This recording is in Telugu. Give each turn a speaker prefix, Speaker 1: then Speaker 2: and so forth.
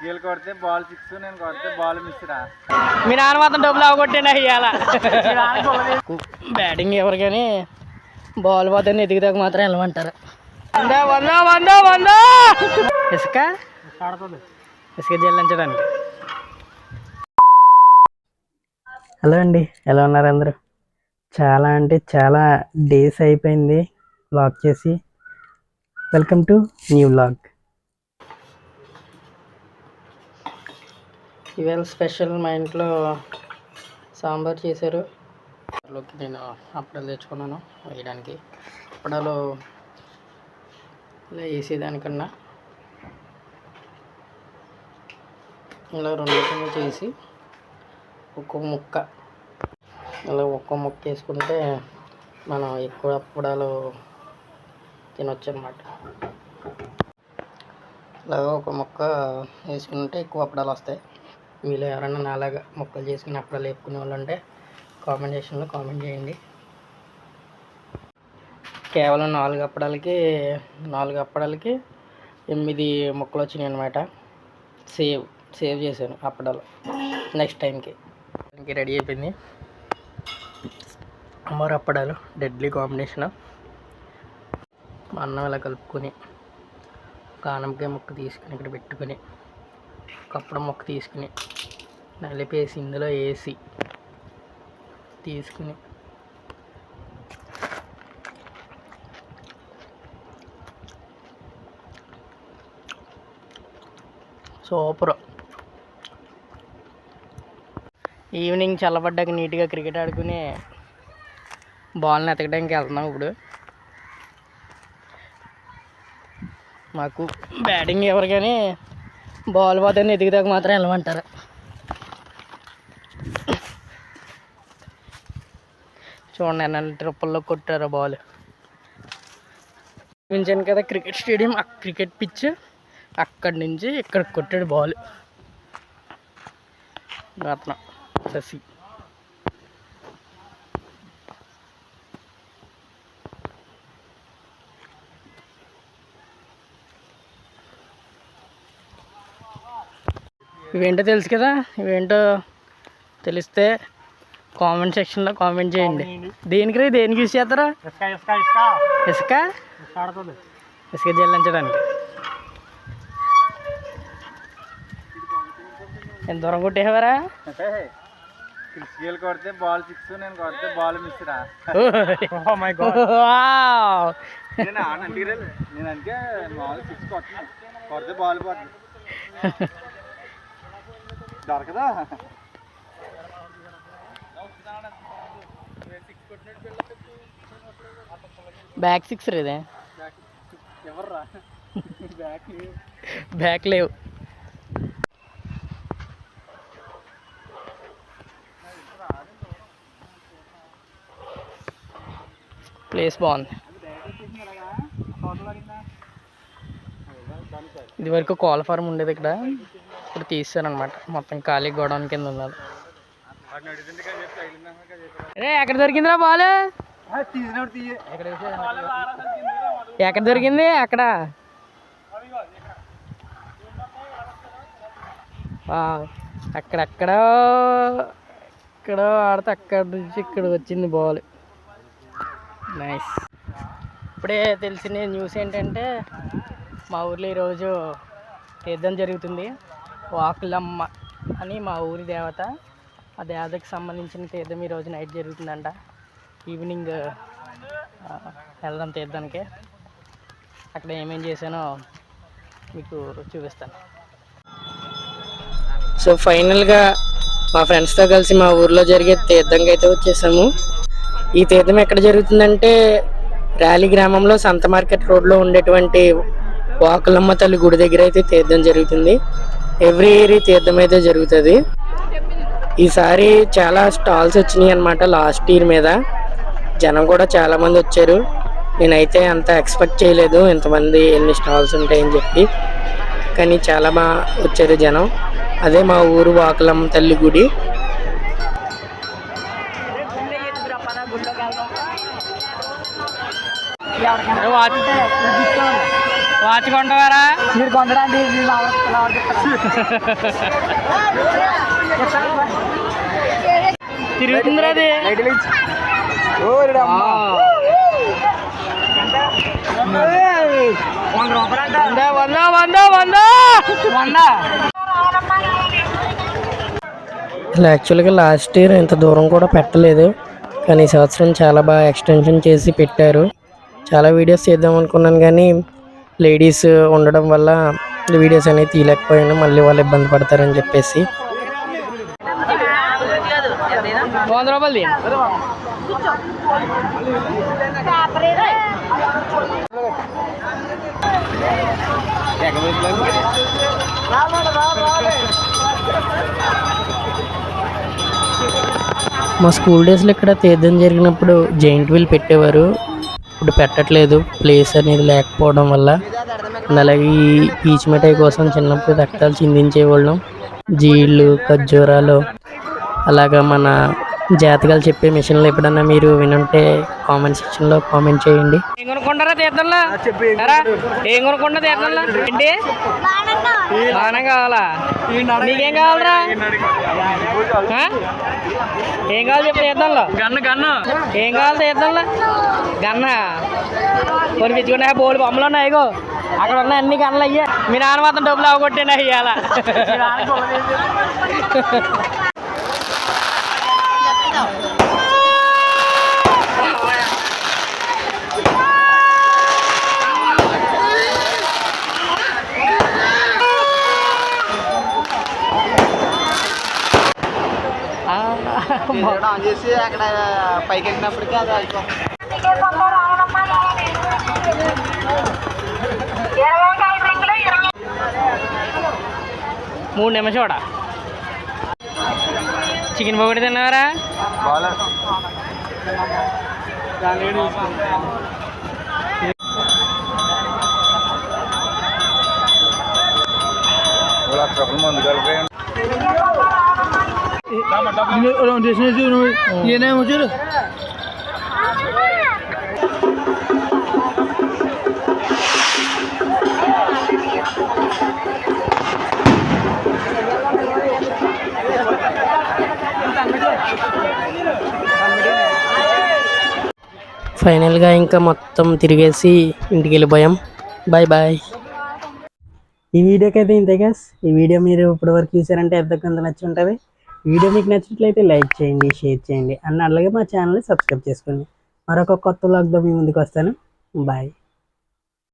Speaker 1: వీళ్ళు కొడితే బాల్ 6 నేను కొడితే బాల్ మిస్ రా.
Speaker 2: మీ నాన్న మాత్రం డబ్బులు అవగొట్టినా ఇవాళ. బ్యాటింగ్ ఎవరు కానీ బాల్ పోతే ఎదిగిదాకా మాత్రం వెళ్ళమంటారు. ఇసుక ఇసుక జల్లించడానికి. హలో అండి, ఎలా ఉన్నారు అందరూ? చాలా అంటే చాలా డేస్ అయిపోయింది వ్లాగ్ చేసి. Welcome to new vlog. ఇవాళ స్పెషల్ మా ఇంట్లో సాంబార్ చేశారు. నేను అప్పడాలు తెచ్చుకున్నాను వేయడానికి. అప్పడాలు ఇలా వేసేదానికన్నా ఇలా రెండు కింద చేసి ఒక్కొక్క ముక్క వేసుకుంటే మనం ఎక్కువ అప్పడాలు తినొచ్చు అన్నమాట. ఇలాగ ఒక ముక్క వేసుకుంటే ఎక్కువ అప్పడాలు వస్తాయి. మీలో ఎవరైనా నాలాగా ముక్కలు చేసుకుని అప్పడాలు వేపుకునే వాళ్ళు ఉంటే కామెంట్ సెక్షన్లో కామెంట్ చేయండి. కేవలం 4 అప్పడాలకి 8 ముక్కలు వచ్చినాయి అన్నమాట. సేవ్ చేశాను అప్పడాలు నెక్స్ట్ టైంకి. రెడీ అయిపోయింది. అమ్మవారు అప్పడాలు డెడ్లీ కాంబినేషన్. అన్నం ఇలా కలుపుకొని కానంకాయ ముక్క తీసుకుని ఇక్కడ పెట్టుకొని కప్పడం ముక్క తీసుకుని నలిపేసి ఇందులో వేసి తీసుకుని సూపర్. ఈవినింగ్ చల్లబడ్డాక నీట్గా క్రికెట్ ఆడుకుని బాల్ని ఎతకడానికి వెళ్తున్నాం. ఇప్పుడు మాకు బ్యాటింగ్ ఎవరు కానీ బాల్ పోతే ఎదిగిదాకా మాత్రం వెళ్ళమంటారు. చూడండి ఎన్ని ట్రిప్పుల్లో కొట్టారు బాల్. చూపించాను కదా క్రికెట్ స్టేడియం, ఆ క్రికెట్ పిచ్ అక్కడి నుంచి ఇక్కడ కొట్టాడు బాల్. రత్న శశి ఇవేంటో తెలుసు కదా. ఇవేంటో తెలిస్తే కామెంట్ సెక్షన్లో కామెంట్ చేయండి. దేనికి యూజ్ చేస్తారా? ఇసుక జల్లించడానికి. ఎంత దూరం కొట్టేవారా?
Speaker 1: వీళ్ళు కొడితే బాల్ 6 నేను కొడితే బాల్ మిస్ రా. నేను అందుకే మామూలు 6 కొడితే బాల్ పోతుంది. దొరకదా?
Speaker 2: బ్యాక్ 6 రేదే.
Speaker 1: ఎవర్రా
Speaker 2: బ్యాక్ లేవు. ప్లేస్ బాగుంది. ఇది వరకు కోళ్ళ ఫారం ఉండేది ఇక్కడ, ఇప్పుడు తీసారనమాట. మొత్తం ఖాళీ గోడౌన్ కింద ఉన్నది. రే ఎక్కడ దొరికిందిరా బాల్? ఎక్కడ దొరికింది? అక్కడ అక్కడెక్కడో ఆడితే అక్కడి నుంచి ఇక్కడ వచ్చింది బాల్. నైస్. ఇప్పుడే తెలిసిన న్యూస్ ఏంటంటే మా ఊర్లో ఈరోజు తీర్థం జరుగుతుంది. వాకులమ్మ అని మా ఊరి దేవత. ఆ దేవతకి సంబంధించిన తీర్థం ఈరోజు నైట్ జరుగుతుందంట. ఈవినింగ్ వెళ్దాం తీర్థానికి. అక్కడ ఏమేం చేశానో మీకు చూపిస్తాను. సో ఫైనల్గా మా ఫ్రెండ్స్తో కలిసి మా ఊర్లో జరిగే తీర్థంకి అయితే వచ్చేసాము. ఈ తీర్థం ఎక్కడ జరుగుతుందంటే ర్యాలీ గ్రామంలో సంత మార్కెట్ రోడ్లో ఉండేటువంటి వాకులమ్మ తల్లి గుడి దగ్గర అయితే తీర్థం జరుగుతుంది. ఎవ్రీ ఇయర్ తీర్థం అయితే జరుగుతుంది. ఈసారి చాలా స్టాల్స్ వచ్చినాయి అన్నమాట. లాస్ట్ ఇయర్ మీద జనం కూడా చాలామంది వచ్చారు. నేనైతే అంత ఎక్స్పెక్ట్ చేయలేదు ఇంతమంది ఎన్ని స్టాల్స్ ఉంటాయని చెప్పి, కానీ చాలా బాగా వచ్చారు జనం. అదే మా ఊరు వాకులమ్మ తల్లి గుడి. వాచ్ కొంటావారా?
Speaker 3: మీరు కొనడానికి
Speaker 2: తిరుగుతుందిరా అది. యాక్చువల్గా లాస్ట్ ఇయర్ ఇంత దూరం కూడా పెట్టలేదు, కానీ ఈ సంవత్సరం చాలా బాగా ఎక్స్టెన్షన్ చేసి పెట్టారు. చాలా వీడియోస్ చేద్దాం అనుకున్నాను కానీ లేడీస్ ఉండడం వల్ల వీడియోస్ అనేవి తీయలేకపోయాను, మళ్ళీ వాళ్ళు ఇబ్బంది పడతారని చెప్పేసి. 100 రూపాయలు. మా స్కూల్ డేస్లో ఇక్కడ తీర్థం జరిగినప్పుడు జైంట్ వీల్ పెట్టేవారు, ఇప్పుడు పెట్టట్లేదు ప్లేస్ అనేది లేకపోవడం వల్ల. అలాగే ఈ పీచు మిఠాయి కోసం చిన్నప్పుడు రక్తాలు చిందించేవాళ్ళం. జీళ్ళు, ఖర్జూరాలు, అలాగా మన జాతకాలు చెప్పే మిషన్లు ఎప్పుడన్నా మీరు వినుంటే కామెంట్ సెక్షన్లో కామెంట్ చేయండి. ఏం కొనుక్కుంటారా తీర్థంలో? ఏం కొనుక్కుంటా తీర్థంలో? ఏంటి బాణం కావాలా? నీకేం కావాలరా? ఏం కావాలి చెప్పు తీర్థంలో? గన్ను ఏం కావాలి తీర్థంలో? గన్నా కొనిపించుకున్నా బోర్డు బొమ్మలు ఉన్నాయి, ఇగో అక్కడ ఉన్నాయి అన్ని గన్నులు అయ్యా. మీ నాన్న మాత్రం డబ్బులు అవగొట్టేనా ఇవాళ?
Speaker 3: చేసి అక్కడ పైకి వెళ్ళినప్పటికీ అది అయిపోతుంది.
Speaker 2: 3 నిమిషం చికెన్ పొగడి తిన్నారా?
Speaker 1: మందు కలిపి
Speaker 3: చూడు
Speaker 2: ఫైనల్గా ఇంకా మొత్తం తిరిగేసి ఇంటికి వెళ్ళిపోయాం. Bye bye. ఈ వీడియోకి అయితే ఇంతే గైస్. ఈ వీడియో మీరు ఇప్పటివరకు చూసారంటే ఎంతకంత నచ్చి ఉంటుంది. వీడియో మీకు నచ్చినట్లయితే లైక్ చేయండి, షేర్ చేయండి అండ్ అలాగే మా ఛానల్ని సబ్స్క్రైబ్ చేసుకోండి. మరొక కొత్త వ్లాగ్తో మీ ముందుకు వస్తాను. బాయ్.